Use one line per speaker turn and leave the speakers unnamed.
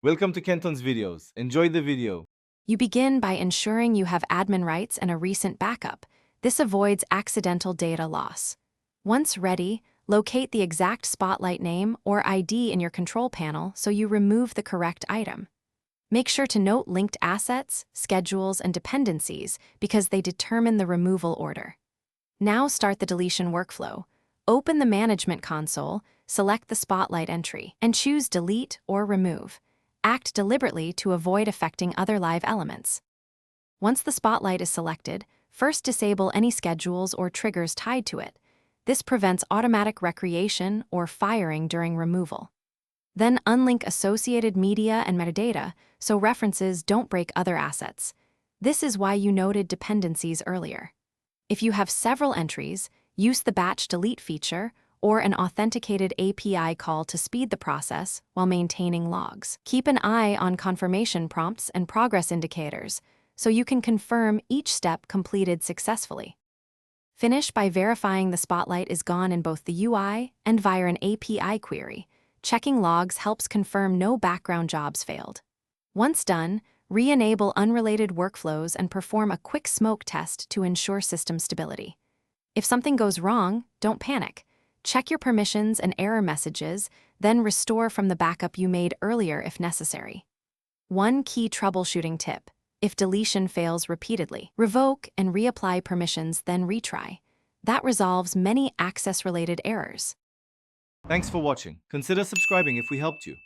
Welcome to Kenton's videos. Enjoy the video.
You begin by ensuring you have admin rights and a recent backup. This avoids accidental data loss. Once ready, locate the exact Spotlight name or ID in your control panel so you remove the correct item. Make sure to note linked assets, schedules, and dependencies because they determine the removal order. Now start the deletion workflow. Open the Management console, select the Spotlight entry, and choose Delete or Remove. Act deliberately to avoid affecting other live elements. Once the Spotlight is selected, first disable any schedules or triggers tied to it. This prevents automatic recreation or firing during removal. Then unlink associated media and metadata so references don't break other assets. This is why you noted dependencies earlier. If you have several entries, use the batch delete feature or an authenticated API call to speed the process while maintaining logs. Keep an eye on confirmation prompts and progress indicators so you can confirm each step completed successfully. Finish by verifying the Spotlight is gone in both the UI and via an API query. Checking logs helps confirm no background jobs failed. Once done, re-enable unrelated workflows and perform a quick smoke test to ensure system stability. If something goes wrong, don't panic. Check your permissions and error messages, then restore from the backup you made earlier if necessary. One key troubleshooting tip: if deletion fails repeatedly, revoke and reapply permissions, then retry. That resolves many access-related errors.
Thanks for watching. Consider subscribing if we helped you.